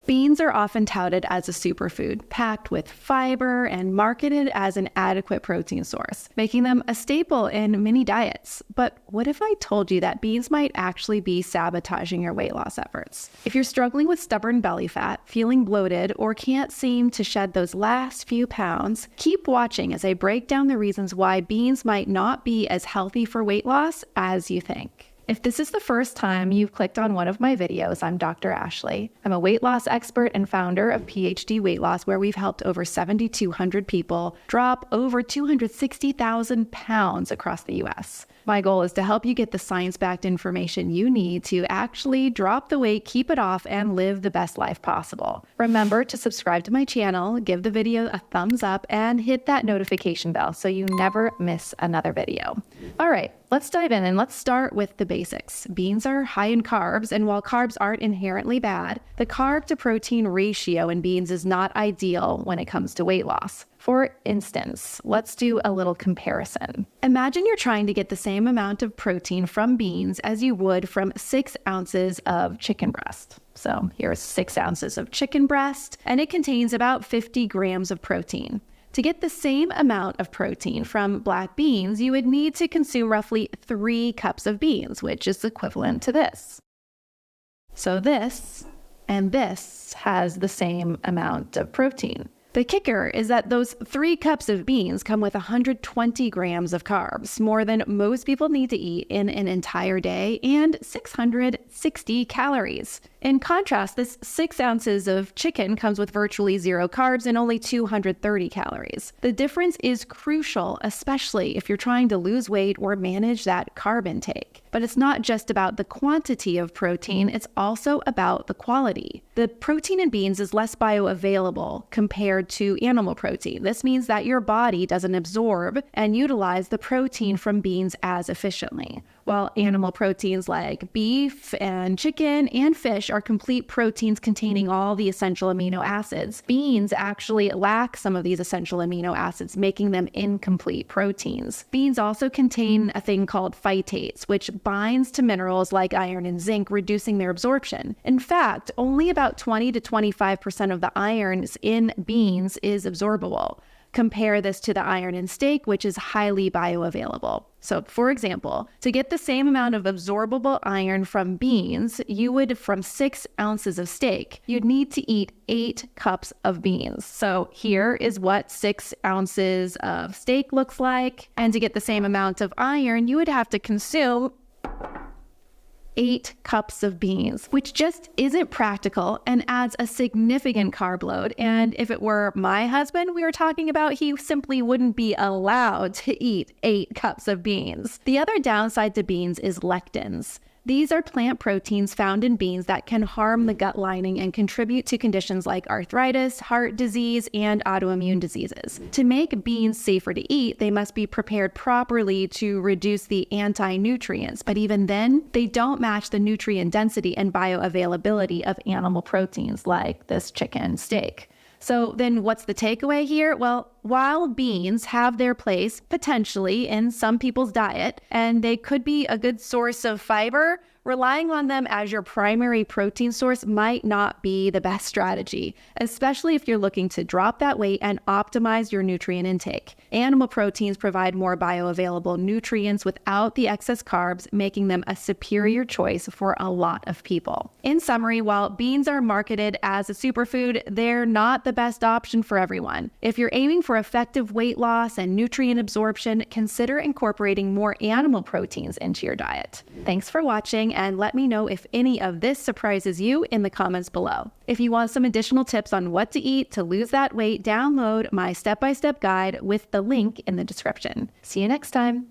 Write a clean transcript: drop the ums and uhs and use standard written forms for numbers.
Beans are often touted as a superfood, packed with fiber and marketed as an adequate protein source, making them a staple in many diets. But what if I told you that beans might actually be sabotaging your weight loss efforts? If you're struggling with stubborn belly fat, feeling bloated, or can't seem to shed those last few pounds, keep watching as I break down the reasons why beans might not be as healthy for weight loss as you think. If this is the first time you've clicked on one of my videos, I'm Dr. Ashley. I'm a weight loss expert and founder of PhD Weight Loss, where we've helped over 7,200 people drop over 260,000 pounds across the US. My goal is to help you get the science-backed information you need to actually drop the weight, keep it off, and live the best life possible. Remember to subscribe to my channel, give the video a thumbs up, and hit that notification bell so you never miss another video. All right, let's dive in and let's start with the basics. Beans are high in carbs, and while carbs aren't inherently bad, the carb to protein ratio in beans is not ideal when it comes to weight loss. For instance, let's do a little comparison. Imagine you're trying to get the same amount of protein from beans as you would from 6 ounces of chicken breast. So here's 6 ounces of chicken breast, and it contains about 50 grams of protein. To get the same amount of protein from black beans, you would need to consume roughly 3 cups of beans, which is equivalent to this. So this and this has the same amount of protein. The kicker is that those 3 cups of beans come with 120 grams of carbs, more than most people need to eat in an entire day, and 660 calories. In contrast, this 6 ounces of chicken comes with virtually 0 carbs and only 230 calories. The difference is crucial, especially if you're trying to lose weight or manage that carb intake. But it's not just about the quantity of protein, it's also about the quality. The protein in beans is less bioavailable compared to animal protein. This means that your body doesn't absorb and utilize the protein from beans as efficiently. While animal proteins like beef and chicken and fish are complete proteins containing all the essential amino acids, beans actually lack some of these essential amino acids, making them incomplete proteins. Beans also contain a thing called phytates, which binds to minerals like iron and zinc, reducing their absorption. In fact, only about 20 to 25% of the irons in beans is absorbable. Compare this to the iron in steak, which is highly bioavailable. So, for example, to get the same amount of absorbable iron from beans you would from 6 ounces of steak, you'd need to eat 8 cups of beans. So here is what 6 ounces of steak looks like. And to get the same amount of iron, you would have to consume 8 cups of beans, which just isn't practical and adds a significant carb load. And if it were my husband we were talking about, he simply wouldn't be allowed to eat 8 cups of beans. The other downside to beans is lectins. These are plant proteins found in beans that can harm the gut lining and contribute to conditions like arthritis, heart disease, and autoimmune diseases. To make beans safer to eat, they must be prepared properly to reduce the anti-nutrients, but even then, they don't match the nutrient density and bioavailability of animal proteins like this chicken steak. So then what's the takeaway here? Well, while beans have their place potentially in some people's diet, and they could be a good source of fiber, relying on them as your primary protein source might not be the best strategy, especially if you're looking to drop that weight and optimize your nutrient intake. Animal proteins provide more bioavailable nutrients without the excess carbs, making them a superior choice for a lot of people. In summary, while beans are marketed as a superfood, they're not the best option for everyone. If you're aiming for effective weight loss and nutrient absorption, consider incorporating more animal proteins into your diet. Thanks for watching, and let me know if any of this surprises you in the comments below. If you want some additional tips on what to eat to lose that weight, download my step-by-step guide with the link in the description. See you next time.